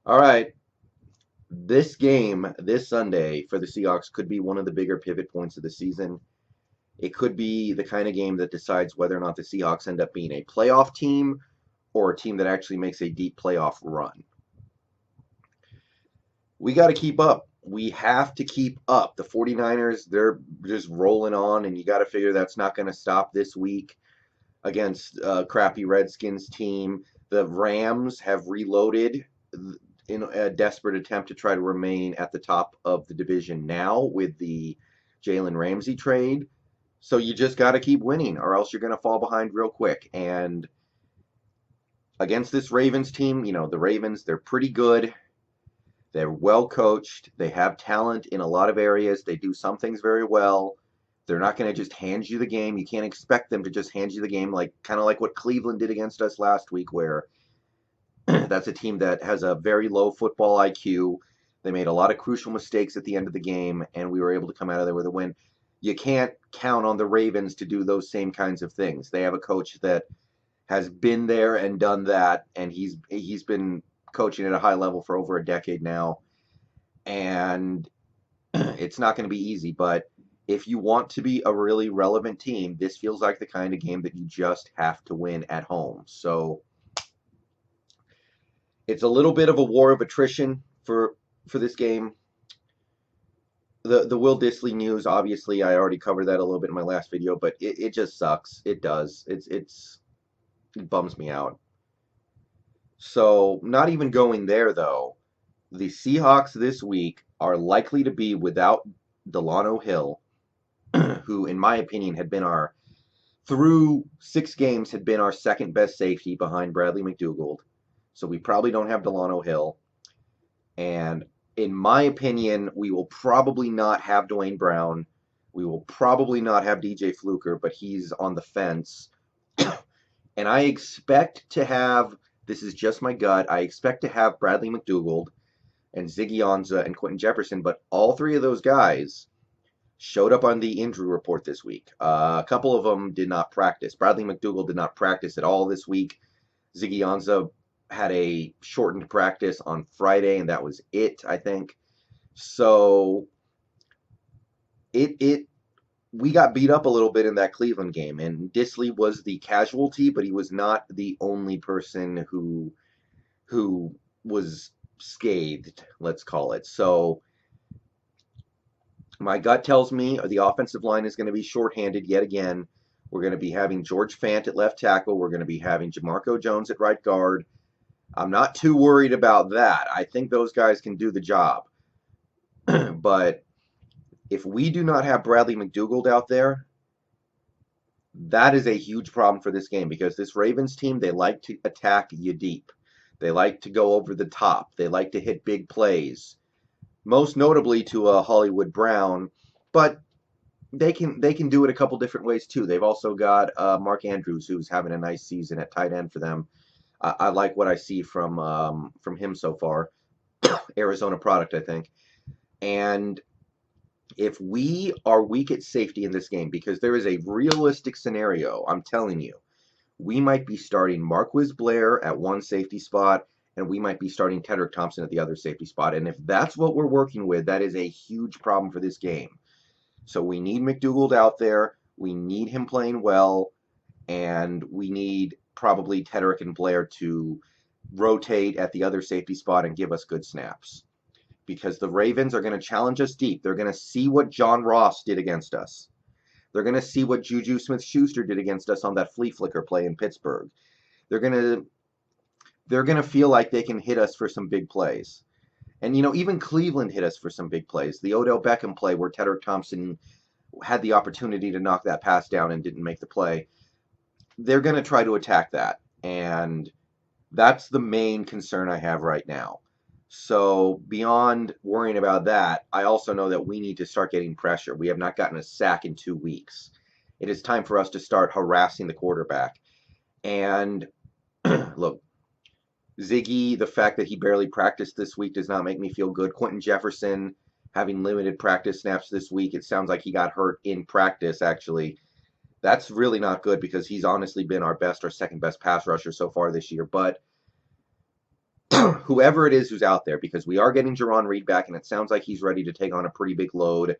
All right. This game, this Sunday for the Seahawks, could be one of the bigger pivot points of the season. It could be the kind of game that decides whether or not the Seahawks end up being a playoff team or a team that actually makes a deep playoff run. We got to keep up. We have to keep up. The 49ers, they're just rolling on, and you got to figure that's not going to stop this week against a crappy Redskins team. The Rams have reloaded in a desperate attempt to try to remain at the top of the division now with the Jalen Ramsey trade. So you just got to keep winning, or else you're going to fall behind real quick. And against this Ravens team, the Ravens, they're pretty good. They're well coached. They have talent in a lot of areas. They do some things very well. They're not going to just hand you the game. You can't expect them to just hand you the game like kind of like what Cleveland did against us last week, where that's a team that has a very low football IQ. They made a lot of crucial mistakes at the end of the game, and we were able to come out of there with a win. You can't count on the Ravens to do those same kinds of things. They have a coach that has been there and done that, and he's been coaching at a high level for over a decade now, and it's not going to be easy. But if you want to be a really relevant team, this feels like the kind of game that you just have to win at home. So it's a little bit of a war of attrition for this game. The Will Dissly news, obviously, I already covered that a little bit in my last video, but it just sucks. It does. It bums me out. So not even going there though. The Seahawks this week are likely to be without Delano Hill, who, in my opinion, had been our through 6 games had been our second best safety behind Bradley McDougald. So we probably don't have Delano Hill. And in my opinion, we will probably not have Dwayne Brown. We will probably not have DJ Fluker, but he's on the fence. And I expect to have, this is just my gut, I expect to have Bradley McDougald and Ziggy Ansah and Quentin Jefferson, but all three of those guys showed up on the injury report this week. A couple of them did not practice. Bradley McDougald did not practice at all this week. Ziggy Ansah had a shortened practice on Friday, and that was it, I think. So we got beat up a little bit in that Cleveland game, and Dissly was the casualty, but he was not the only person who was scathed, let's call it. So my gut tells me the offensive line is going to be shorthanded yet again. We're going to be having George Fant at left tackle. We're going to be having Jamarco Jones at right guard. I'm not too worried about that. I think those guys can do the job. But if we do not have Bradley McDougald out there, that is a huge problem for this game because this Ravens team, they like to attack you deep. They like to go over the top. They like to hit big plays, most notably to a Hollywood Brown, but they can do it a couple different ways too. They've also got Mark Andrews, who's having a nice season at tight end for them. I like what I see from him so far. Arizona product, I think. And if we are weak at safety in this game, because there is a realistic scenario, I'm telling you, we might be starting Marquise Blair at one safety spot, and we might be starting Tedrick Thompson at the other safety spot. And if that's what we're working with, that is a huge problem for this game. So we need McDougald out there. We need him playing well, and we need probably Tedrick and Blair to rotate at the other safety spot and give us good snaps. Because the Ravens are going to challenge us deep. They're going to see what John Ross did against us. They're going to see what Juju Smith-Schuster did against us on that flea flicker play in Pittsburgh. They're going to feel like they can hit us for some big plays. And even Cleveland hit us for some big plays. The Odell Beckham play where Tedrick Thompson had the opportunity to knock that pass down and didn't make the play. They're going to try to attack that, and that's the main concern I have right now. So beyond worrying about that, I also know that we need to start getting pressure. We have not gotten a sack in 2 weeks. It is time for us to start harassing the quarterback. And look, Ziggy, the fact that he barely practiced this week does not make me feel good. Quentin Jefferson, having limited practice snaps this week, it sounds like he got hurt in practice, actually. That's really not good because he's honestly been our best or second best pass rusher so far this year. But whoever it is who's out there, because we are getting Jerron Reed back, and it sounds like he's ready to take on a pretty big load.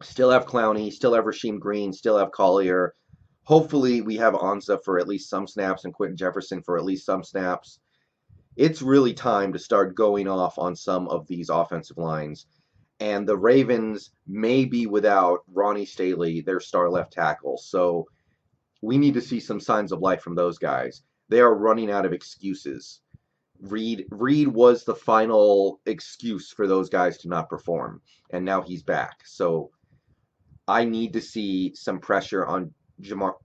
Still have Clowney, still have Rasheem Green, still have Collier. Hopefully we have Anza for at least some snaps and Quentin Jefferson for at least some snaps. It's really time to start going off on some of these offensive lines. And the Ravens may be without Ronnie Staley, their star left tackle. So we need to see some signs of life from those guys. They are running out of excuses. Reed was the final excuse for those guys to not perform, and now he's back. So I need to see some pressure on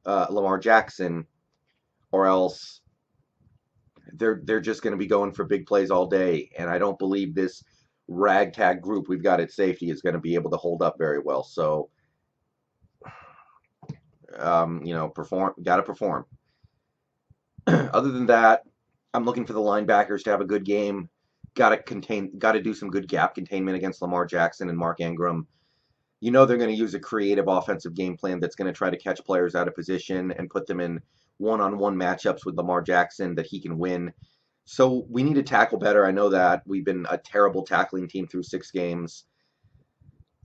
Lamar Jackson, or else they're just going to be going for big plays all day. And I don't believe this ragtag group we've got at safety is going to be able to hold up very well. So, got to perform. Other than that, I'm looking for the linebackers to have a good game. Got to do some good gap containment against Lamar Jackson and Mark Ingram. You know they're going to use a creative offensive game plan that's going to try to catch players out of position and put them in one-on-one matchups with Lamar Jackson that he can win. So we need to tackle better. I know that. We've been a terrible tackling team through 6 games.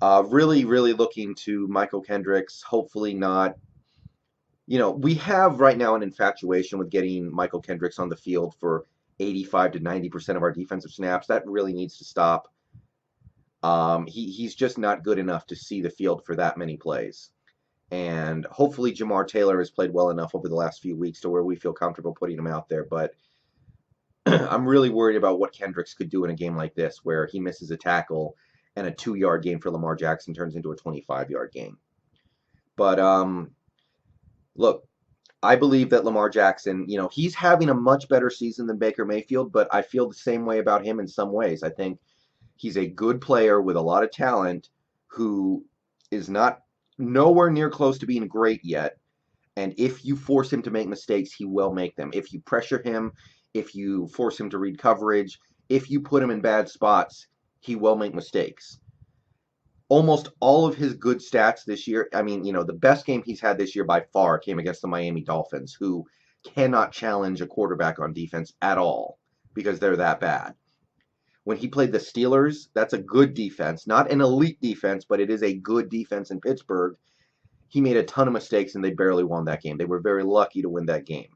Really, really looking to Michael Kendricks. Hopefully not. We have right now an infatuation with getting Michael Kendricks on the field for 85 to 90% of our defensive snaps. That really needs to stop. He's just not good enough to see the field for that many plays. And hopefully Jamar Taylor has played well enough over the last few weeks to where we feel comfortable putting him out there. But I'm really worried about what Kendricks could do in a game like this, where he misses a tackle and a 2-yard gain for Lamar Jackson turns into a 25-yard gain. But look, I believe that Lamar Jackson, he's having a much better season than Baker Mayfield, but I feel the same way about him in some ways. I think he's a good player with a lot of talent who is nowhere near close to being great yet. And if you force him to make mistakes, he will make them. If you pressure him, if you force him to read coverage, if you put him in bad spots, he will make mistakes. Almost all of his good stats this year, the best game he's had this year by far came against the Miami Dolphins, who cannot challenge a quarterback on defense at all because they're that bad. When he played the Steelers, that's a good defense. Not an elite defense, but it is a good defense in Pittsburgh. He made a ton of mistakes, and they barely won that game. They were very lucky to win that game.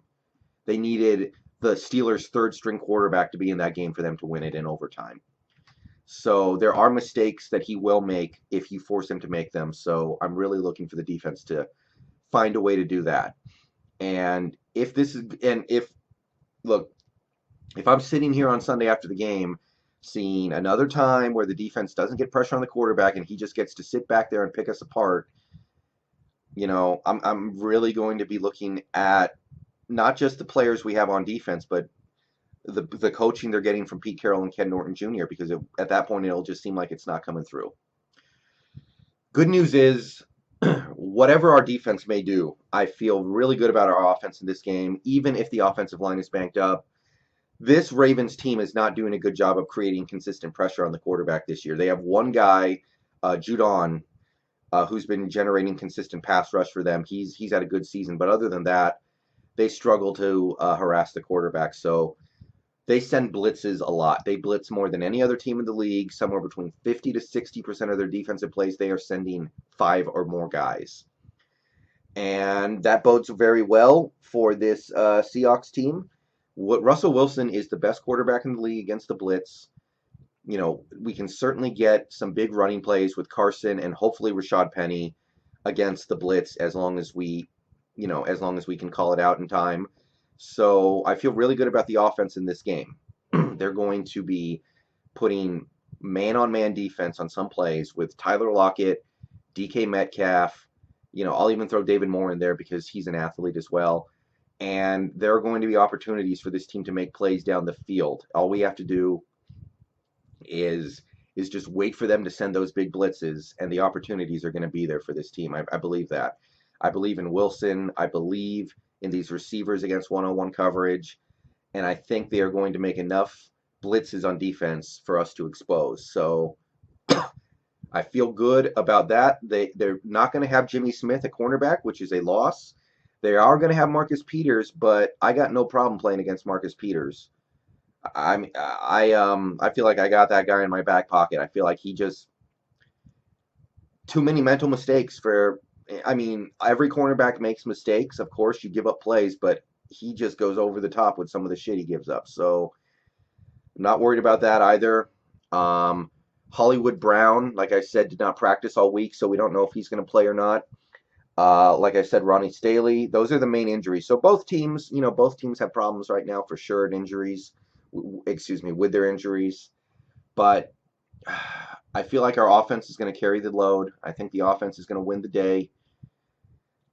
They needed the Steelers' third-string quarterback to be in that game for them to win it in overtime. So there are mistakes that he will make if you force him to make them. So I'm really looking for the defense to find a way to do that. And if I'm sitting here on Sunday after the game, seeing another time where the defense doesn't get pressure on the quarterback and he just gets to sit back there and pick us apart, I'm really going to be looking at not just the players we have on defense, but the coaching they're getting from Pete Carroll and Ken Norton Jr., because at that point it'll just seem like it's not coming through. Good news is, whatever our defense may do, I feel really good about our offense in this game, even if the offensive line is banked up. This Ravens team is not doing a good job of creating consistent pressure on the quarterback this year. They have one guy, Judon, who's been generating consistent pass rush for them. He's had a good season, but other than that, they struggle to harass the quarterback. So they send blitzes a lot. They blitz more than any other team in the league. Somewhere between 50 to 60% of their defensive plays, they are sending 5 or more guys. And that bodes very well for this Seahawks team. Russell Wilson is the best quarterback in the league against the blitz. We can certainly get some big running plays with Carson and hopefully Rashad Penny against the blitz as long as we can call it out in time. So I feel really good about the offense in this game. They're going to be putting man-on-man defense on some plays with Tyler Lockett, DK Metcalf. I'll even throw David Moore in there because he's an athlete as well. And there are going to be opportunities for this team to make plays down the field. All we have to do is just wait for them to send those big blitzes, and the opportunities are going to be there for this team. I believe that. I believe in Wilson. I believe in these receivers against one-on-one coverage, and I think they are going to make enough blitzes on defense for us to expose. So I feel good about that. They're not going to have Jimmy Smith at cornerback, which is a loss. They are going to have Marcus Peters, but I got no problem playing against Marcus Peters. I feel like I got that guy in my back pocket. I feel like he just too many mental mistakes for. I mean, every cornerback makes mistakes. Of course, you give up plays, but he just goes over the top with some of the shit he gives up. So I'm not worried about that either. Um, Hollywood Brown, like I said, did not practice all week, so we don't know if he's going to play or not. Like I said, Ronnie Staley. Those are the main injuries. So both teams have problems right now for sure at injuries. Excuse me, with their injuries. But I feel like our offense is going to carry the load. I think the offense is going to win the day.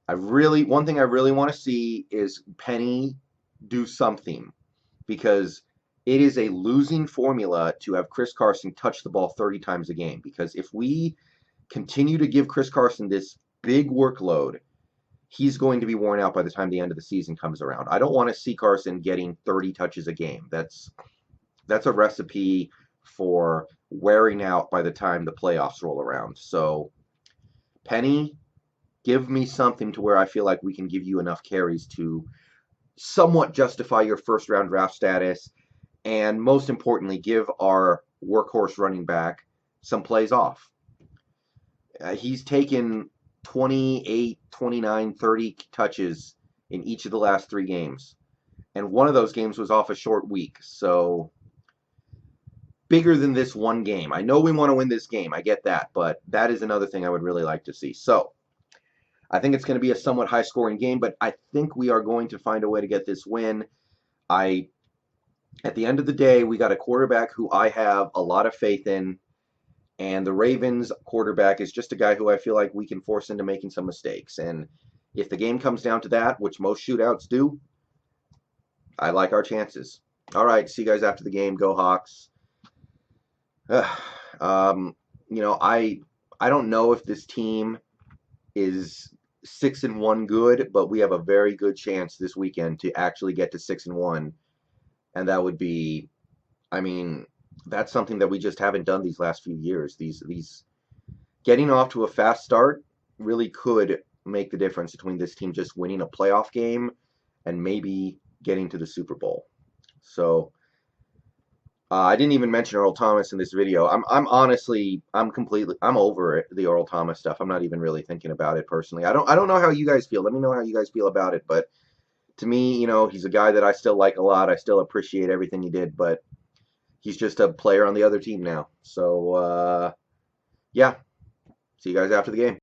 One thing I really want to see is Penny do something, because it is a losing formula to have Chris Carson touch the ball 30 times a game. Because if we continue to give Chris Carson this big workload, he's going to be worn out by the time the end of the season comes around. I don't want to see Carson getting 30 touches a game. That's a recipe for wearing out by the time the playoffs roll around. So, Penny, give me something to where I feel like we can give you enough carries to somewhat justify your first round draft status, and most importantly, give our workhorse running back some plays off. He's taken 28, 29, 30 touches in each of the last 3 games. And one of those games was off a short week. So bigger than this one game. I know we want to win this game. I get that. But that is another thing I would really like to see. So I think it's going to be a somewhat high scoring game, but I think we are going to find a way to get this win. At the end of the day, we got a quarterback who I have a lot of faith in. And the Ravens quarterback is just a guy who I feel like we can force into making some mistakes. And if the game comes down to that, which most shootouts do, I like our chances. All right, see you guys after the game. Go Hawks. Um, I don't know if this team is 6-1 good, but we have a very good chance this weekend to actually get to 6-1, and that would be, I mean, that's something that we just haven't done these last few years. These getting off to a fast start really could make the difference between this team just winning a playoff game and maybe getting to the Super Bowl. So I didn't even mention Earl Thomas in this video. I'm honestly I'm over it, the Earl Thomas stuff. I'm not even really thinking about it personally. I don't know how you guys feel. Let me know how you guys feel about it. But to me, he's a guy that I still like a lot. I still appreciate everything he did, but he's just a player on the other team now. So, yeah. See you guys after the game.